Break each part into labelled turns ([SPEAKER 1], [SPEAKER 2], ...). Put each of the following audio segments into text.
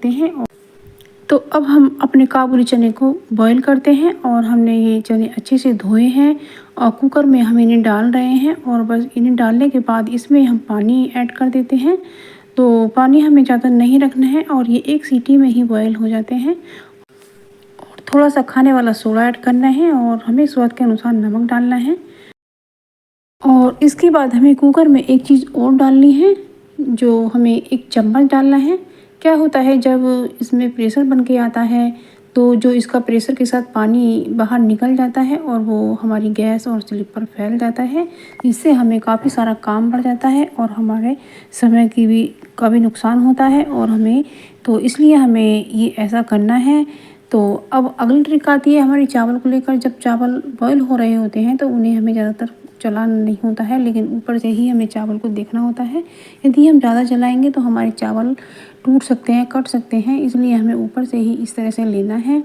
[SPEAKER 1] देते हैं। तो अब हम अपने काबुली चने को बॉईल करते हैं और हमने ये चने अच्छे से धोए हैं और कुकर में हम इन्हें डाल रहे हैं। और बस इन्हें डालने के बाद इसमें हम पानी ऐड कर देते हैं। तो पानी हमें ज़्यादा नहीं रखना है और ये एक सीटी में ही बॉईल हो जाते हैं। और थोड़ा सा खाने वाला सोडा ऐड करना है और हमें स्वाद के अनुसार नमक डालना है। और इसके बाद हमें कुकर में एक चीज़ और डालनी है, जो हमें एक चम्मच डालना है। क्या होता है, जब इसमें प्रेशर बन के आता है तो जो इसका प्रेशर के साथ पानी बाहर निकल जाता है और वो हमारी गैस और स्लिप पर फैल जाता है। इससे हमें काफ़ी सारा काम बढ़ जाता है और हमारे समय की भी काफ़ी नुकसान होता है और हमें, तो इसलिए हमें ये ऐसा करना है। तो अब अगली ट्रिक आती है हमारी चावल को लेकर। जब चावल बॉयल हो रहे होते हैं तो उन्हें हमें ज़्यादातर चलाना नहीं होता है, लेकिन ऊपर से ही हमें चावल को देखना होता है। यदि हम ज़्यादा चलाएंगे तो हमारे चावल टूट सकते हैं, कट सकते हैं, इसलिए हमें ऊपर से ही इस तरह से लेना है।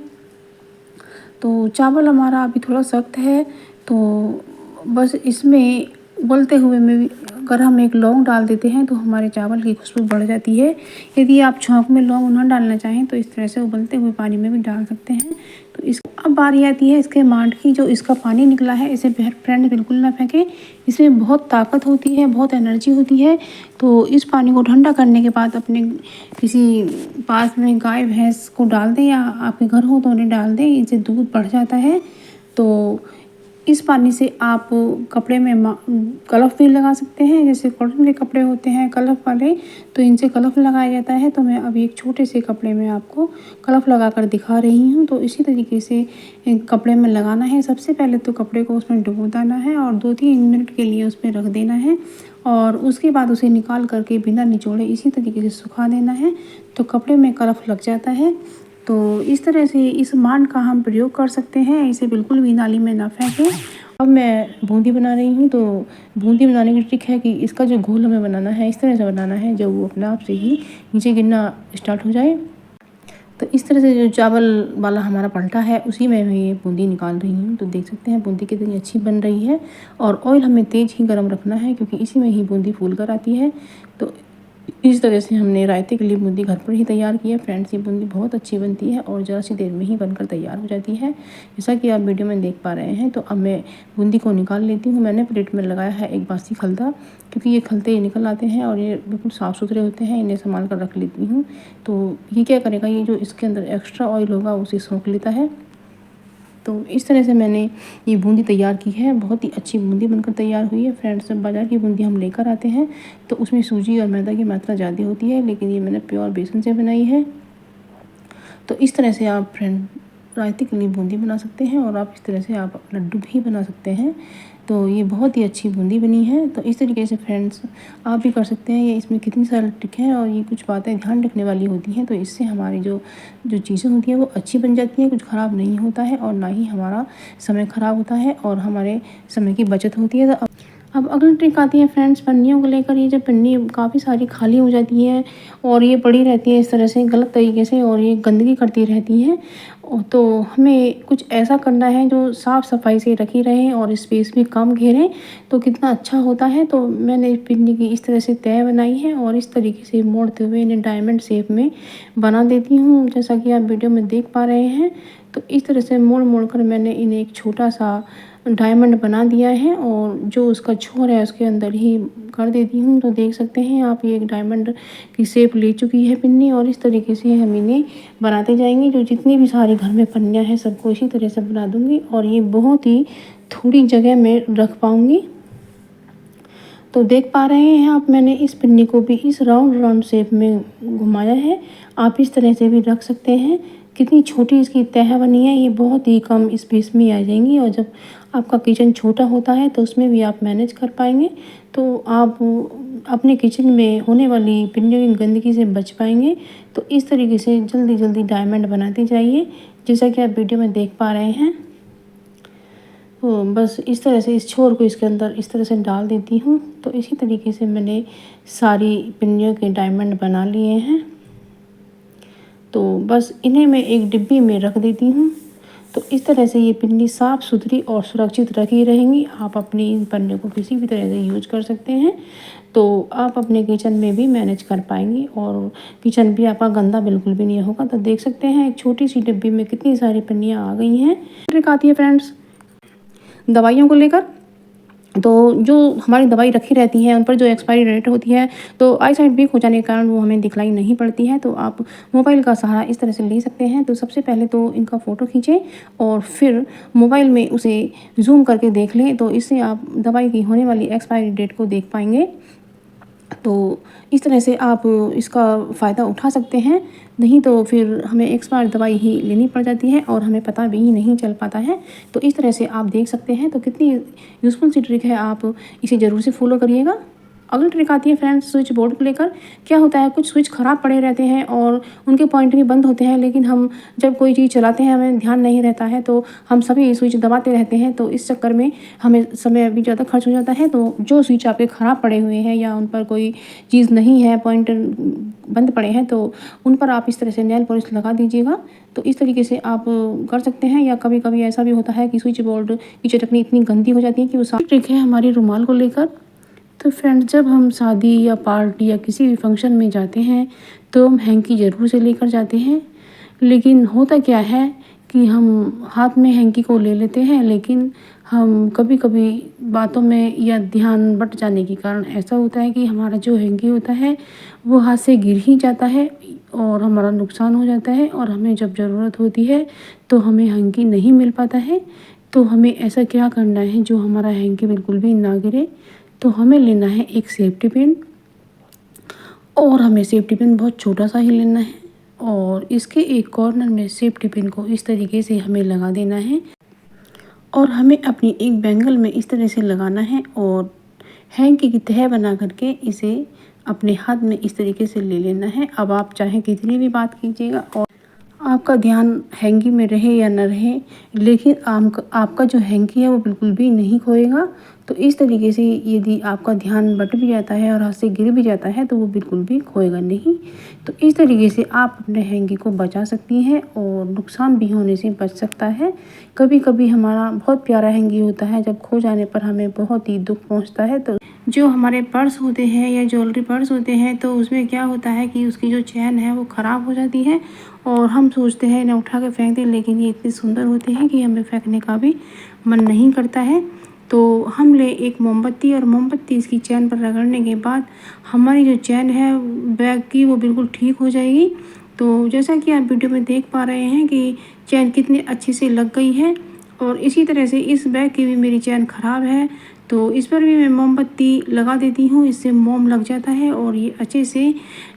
[SPEAKER 1] तो चावल हमारा अभी थोड़ा सख्त है, तो बस इसमें उबलते हुए में भी अगर हम एक लौंग डाल देते हैं तो हमारे चावल की खुशबू बढ़ जाती है। यदि आप छौंक में लौंग ना डालना चाहें तो इस तरह से उबलते हुए पानी में भी डाल सकते हैं। तो इस अब बारी आती है इसके मांड की। जो इसका पानी निकला है इसे फ्रेंड बिल्कुल ना फेंकें। इसमें बहुत ताकत होती है, बहुत एनर्जी होती है। तो इस पानी को ठंडा करने के बाद अपने किसी पास में गाय भैंस को डाल दें या आपके घर हो तो उन्हें डाल दें, इससे दूध बढ़ जाता है। तो इस पानी से आप कपड़े में कलफ भी लगा सकते हैं। जैसे कॉटन के कपड़े होते हैं कलफ वाले, तो इनसे कलफ लगाया जाता है। तो मैं अभी एक छोटे से कपड़े में आपको कलफ लगा कर दिखा रही हूँ। तो इसी तरीके से कपड़े में लगाना है। सबसे पहले तो कपड़े को उसमें डुबो देना है और 2-3 मिनट के लिए उसमें रख देना है और उसके बाद उसे निकाल करके बिना निचोड़े इसी तरीके से सुखा देना है। तो कपड़े में कलफ लग जाता है। तो इस तरह से इस मांड का हम प्रयोग कर सकते हैं। इसे बिल्कुल भी नाली में ना फेंकें। अब मैं बूंदी बना रही हूँ। तो बूंदी बनाने की ट्रिक है कि इसका जो घोल हमें बनाना है इस तरह से बनाना है जब वो अपने आप से ही नीचे गिरना स्टार्ट हो जाए। तो इस तरह से जो चावल वाला हमारा पलटा है उसी में मैं ये बूंदी निकाल रही हूँ। तो देख सकते हैं बूंदी कितनी अच्छी बन रही है। और ऑयल हमें तेज़ ही गर्म रखना है क्योंकि इसी में ही बूंदी फूल कर आती है। तो इस तरह से हमने रायते के लिए बूंदी घर पर ही तैयार की है। फ्रेंड्स, ये बूंदी बहुत अच्छी बनती है और ज़रा सी देर में ही बनकर तैयार हो जाती है, जैसा कि आप वीडियो में देख पा रहे हैं। तो अब मैं बूंदी को निकाल लेती हूँ। मैंने प्लेट में लगाया है एक बासी खलता, क्योंकि ये खलते निकल आते हैं और ये बिल्कुल साफ़ सुथरे होते हैं। इन्हें संभाल कर रख लेती हूँ। तो ये क्या करेगा, ये जो इसके अंदर एक्स्ट्रा ऑयल होगा उसे सोख लेता है। तो इस तरह से मैंने ये बूंदी तैयार की है। बहुत ही अच्छी बूंदी बनकर तैयार हुई है। फ्रेंड्स, जब बाज़ार की बूंदी हम लेकर आते हैं तो उसमें सूजी और मैदा की मात्रा ज़्यादा होती है, लेकिन ये मैंने प्योर बेसन से बनाई है। तो इस तरह से आप फ्रेंड रायते के लिए बूंदी बना सकते हैं और आप इस तरह से आप लड्डू भी बना सकते हैं। तो ये बहुत ही अच्छी बूंदी बनी है। तो इस तरीके से फ्रेंड्स आप भी कर सकते हैं। ये इसमें कितनी सारी ट्रिक है और ये कुछ बातें ध्यान रखने वाली होती हैं। तो इससे हमारी जो चीज़ें होती हैं वो अच्छी बन जाती हैं, कुछ ख़राब नहीं होता है और ना ही हमारा समय ख़राब होता है और हमारे समय की बचत होती है। तो अब अगली ट्रिक आती है फ्रेंड्स पन्नियों को लेकर। ये जब पन्नी काफ़ी सारी खाली हो जाती है और ये पड़ी रहती है इस तरह से गलत तरीके से और ये गंदगी करती रहती हैं, तो हमें कुछ ऐसा करना है जो साफ़ सफाई से रखी रहे और स्पेस भी कम घेरें, तो कितना अच्छा होता है। तो मैंने पिन्नी की इस तरह से तय बनाई है और इस तरीके से मोड़ते हुए इन्हें डायमंड शेप में बना देती हूँ, जैसा कि आप वीडियो में देख पा रहे हैं। तो इस तरह से मोड़ मोड़ कर मैंने इन्हें एक छोटा सा डायमंड बना दिया है और जो उसका छोर है उसके अंदर ही कर देती हूँ। तो देख सकते हैं आप, ये एक डायमंड की शेप ले चुकी है पिन्नी और इस तरीके से हम इन्हें बनाते जाएंगे। जो जितनी भी सारी घर में पन्नियाँ हैं सबको इसी तरह से बना दूँगी और ये बहुत ही थोड़ी जगह में रख पाऊँगी। तो देख पा रहे हैं आप, मैंने इस पिन्नी को भी इस राउंड शेप में घुमाया है। आप इस तरह से भी रख सकते हैं। कितनी छोटी इसकी तह बनी है, ये बहुत ही कम स्पेस में आ जाएंगी और जब आपका किचन छोटा होता है तो उसमें भी आप मैनेज कर पाएंगे। तो आप अपने किचन में होने वाली पिन्नियों की गंदगी से बच पाएंगे। तो इस तरीके से जल्दी जल्दी डायमंड बनाते जाइए, जैसा कि आप वीडियो में देख पा रहे हैं। तो बस इस तरह से इस छोर को इसके अंदर इस तरह से डाल देती हूँ। तो इसी तरीके से मैंने सारी पिन्नियों के डायमंड बना लिए हैं। तो बस इन्हें मैं एक डिब्बी में रख देती हूँ। तो इस तरह से ये पिन्नी साफ़ सुथरी और सुरक्षित रखी रहेंगी। आप अपने इन पन्ने को किसी भी तरह से यूज कर सकते हैं, तो आप अपने किचन में भी मैनेज कर पाएंगी और किचन भी आपका गंदा बिल्कुल भी नहीं होगा। तो देख सकते हैं एक छोटी सी डिब्बी में कितनी सारी पन्नियाँ आ गई हैं। ट्रिक आती है फ्रेंड्स दवाइयों को लेकर। तो जो हमारी दवाई रखी रहती है उन पर जो एक्सपायरी डेट होती है, तो आई साइट वीक हो जाने के कारण वो हमें दिखलाई नहीं पड़ती है। तो आप मोबाइल का सहारा इस तरह से ले सकते हैं। तो सबसे पहले तो इनका फ़ोटो खींचें और फिर मोबाइल में उसे जूम करके देख लें, तो इससे आप दवाई की होने वाली एक्सपायरी डेट को देख पाएंगे। तो इस तरह से आप इसका फ़ायदा उठा सकते हैं, नहीं तो फिर हमें एक्सपायर दवाई ही लेनी पड़ जाती है और हमें पता भी नहीं चल पाता है। तो इस तरह से आप देख सकते हैं। तो कितनी यूज़फुल सी ट्रिक है, आप इसे ज़रूर से फॉलो करिएगा। अगली ट्रिक आती है फ्रेंड्स स्विच बोर्ड को लेकर। क्या होता है कुछ स्विच ख़राब पड़े रहते हैं और उनके पॉइंट भी बंद होते हैं, लेकिन हम जब कोई चीज़ चलाते हैं हमें ध्यान नहीं रहता है, तो हम सभी स्विच दबाते रहते हैं। तो इस चक्कर में हमें समय भी ज़्यादा खर्च हो जाता है। तो जो स्विच आपके ख़राब पड़े हुए हैं या उन पर कोई चीज़ नहीं है, पॉइंट बंद पड़े हैं, तो उन पर आप इस तरह से नेल पॉलिश लगा दीजिएगा। तो इस तरीके से आप कर सकते हैं। या कभी कभी ऐसा भी होता है कि स्विच बोर्ड की चटनी इतनी गंदी हो जाती है कि वो सारी ट्रिक है हमारी रुमाल को लेकर। तो फ्रेंड्स जब हम शादी या पार्टी या किसी भी फंक्शन में जाते हैं तो हम हैंकी ज़रूर से लेकर जाते हैं, लेकिन होता क्या है कि हम हाथ में हैंकी को ले लेते हैं, लेकिन हम कभी कभी बातों में या ध्यान बट जाने के कारण ऐसा होता है कि हमारा जो हैंकी होता है वो हाथ से गिर ही जाता है और हमारा नुकसान हो जाता है। और हमें जब ज़रूरत होती है तो हमें हैंकी नहीं मिल पाता है। तो हमें ऐसा क्या करना है जो हमारा हैंकी बिल्कुल भी ना गिरे। तो हमें लेना है एक सेफ्टी पिन, और हमें सेफ्टी पिन बहुत छोटा सा ही लेना है और इसके एक कॉर्नर में सेफ्टी पिन को इस तरीके से हमें लगा देना है और हमें अपनी एक बैंगल में इस तरह से लगाना है और हैंकी की तह बना करके इसे अपने हाथ में इस तरीके से ले लेना है। अब आप चाहे कितनी भी बात कीजिएगा और आपका ध्यान हैंकी में रहे या न रहे, लेकिन आपका जो हैंकी है वो बिल्कुल भी नहीं खोएगा। तो इस तरीके से यदि आपका ध्यान बट भी जाता है और हाथ से गिर भी जाता है तो वो बिल्कुल भी खोएगा नहीं। तो इस तरीके से आप अपने हैंकी को बचा सकती हैं और नुकसान भी होने से बच सकता है। कभी कभी हमारा बहुत प्यारा हैंकी होता है, जब खो जाने पर हमें बहुत ही दुख पहुंचता है। तो जो हमारे पर्स होते हैं या ज्वेलरी पर्स होते हैं, तो उसमें क्या होता है कि उसकी जो चैन है वो ख़राब हो जाती है और हम सोचते हैं इन्हें उठा के फेंक दें, लेकिन ये इतने सुंदर होते हैं कि हमें फेंकने का भी मन नहीं करता है। तो हम ले एक मोमबत्ती और मोमबत्ती इसकी चैन पर रगड़ने के बाद हमारी जो चैन है बैग की वो बिल्कुल ठीक हो जाएगी। तो जैसा कि आप वीडियो में देख पा रहे हैं कि चैन कितनी अच्छी से लग गई है। और इसी तरह से इस बैग की भी मेरी चैन ख़राब है, तो इस पर भी मैं मोमबत्ती लगा देती हूँ, इससे मोम लग जाता है और ये अच्छे से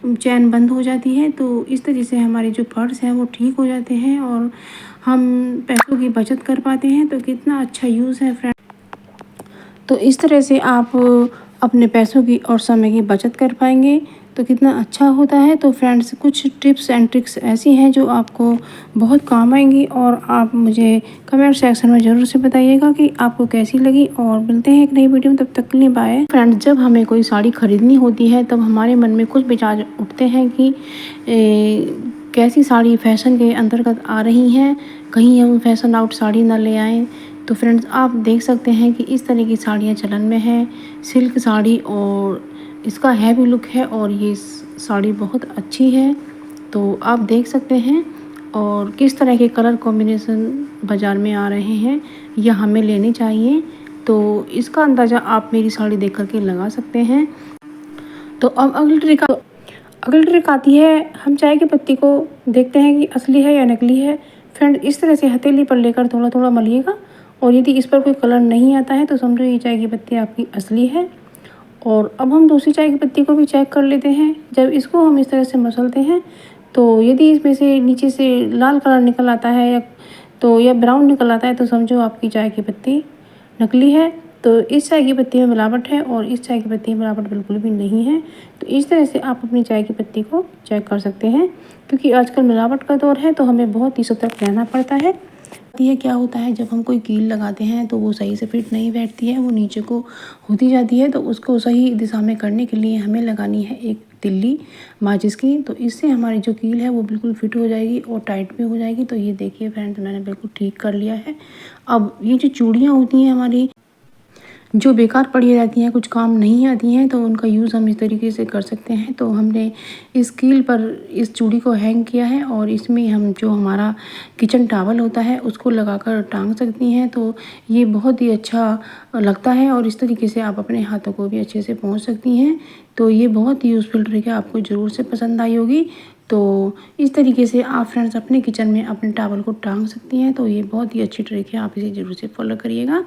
[SPEAKER 1] चैन बंद हो जाती है। तो इस तरह से हमारे जो पर्स हैं वो ठीक हो जाते हैं और हम पैसों की बचत कर पाते हैं। तो कितना अच्छा यूज़ है फ्रेंड। तो इस तरह से आप अपने पैसों की और समय की बचत कर पाएंगे, तो कितना अच्छा होता है। तो फ्रेंड्स कुछ टिप्स एंड ट्रिक्स ऐसी हैं जो आपको बहुत काम आएंगी और आप मुझे कमेंट सेक्शन में ज़रूर से बताइएगा कि आपको कैसी लगी। और मिलते हैं एक नई वीडियो में, तब तक के लिए बाय। फ्रेंड्स जब हमें कोई साड़ी खरीदनी होती है तब हमारे मन में कुछ विचार उठते हैं कि कैसी साड़ी फैशन के अंतर्गत आ रही हैं, कहीं हम फैशन आउट साड़ी ना ले आएँ। तो फ्रेंड्स आप देख सकते हैं कि इस तरह की साड़ियाँ चलन में हैं, सिल्क साड़ी, और इसका हैवी लुक है और ये साड़ी बहुत अच्छी है। तो आप देख सकते हैं और किस तरह के कलर कॉम्बिनेशन बाज़ार में आ रहे हैं या हमें लेने चाहिए। तो इसका अंदाज़ा आप मेरी साड़ी देख करके लगा सकते हैं। तो अब अगली ट्रिक आती है, हम चाय की पत्ती को देखते हैं कि असली है या नकली है। फ्रेंड इस तरह से हथेली पर लेकर थोड़ा थोड़ा मलिएगा और यदि इस पर कोई कलर नहीं आता है तो समझो ये चाय की पत्ती आपकी असली है। और अब हम दूसरी चाय की पत्ती को भी चेक कर लेते हैं। जब इसको हम इस तरह से मसलते हैं तो यदि इसमें से नीचे से लाल कलर निकल आता है या ब्राउन निकल आता है तो समझो आपकी चाय की पत्ती नकली है। तो इस चाय की पत्ती में मिलावट है और इस चाय की पत्ती में मिलावट बिल्कुल भी नहीं है। तो इस तरह से आप अपनी चाय की पत्ती को चेक कर सकते हैं, क्योंकि आजकल मिलावट का दौर है तो हमें बहुत ही सतर्क रहना पड़ता है। ये क्या होता है, जब हम कोई कील लगाते हैं तो वो सही से फिट नहीं बैठती है, वो नीचे को होती जाती है। तो उसको सही दिशा में करने के लिए हमें लगानी है एक तिल्ली माचिस की। तो इससे हमारी जो कील है वो बिल्कुल फिट हो जाएगी और टाइट भी हो जाएगी। तो ये देखिए फ्रेंड्स, मैंने बिल्कुल ठीक कर लिया है। अब ये जो चूड़ियाँ होती हैं हमारी, जो बेकार पड़ी रहती हैं, कुछ काम नहीं आती हैं, तो उनका यूज़ हम इस तरीके से कर सकते हैं। तो हमने इस कील पर इस चूड़ी को हैंग किया है और इसमें हम जो हमारा किचन टॉवल होता है उसको लगाकर टांग सकती हैं। तो ये बहुत ही अच्छा लगता है और इस तरीके से आप अपने हाथों को भी अच्छे से पोंछ सकती हैं। तो ये बहुत ही यूज़फुल ट्रिक है, आपको ज़रूर से पसंद आई होगी। तो इस तरीके से आप फ्रेंड्स अपने किचन में अपने टॉवल को टांग सकती हैं। तो ये बहुत ही अच्छी ट्रिक है, आप इसे ज़रूर से फॉलो करिएगा।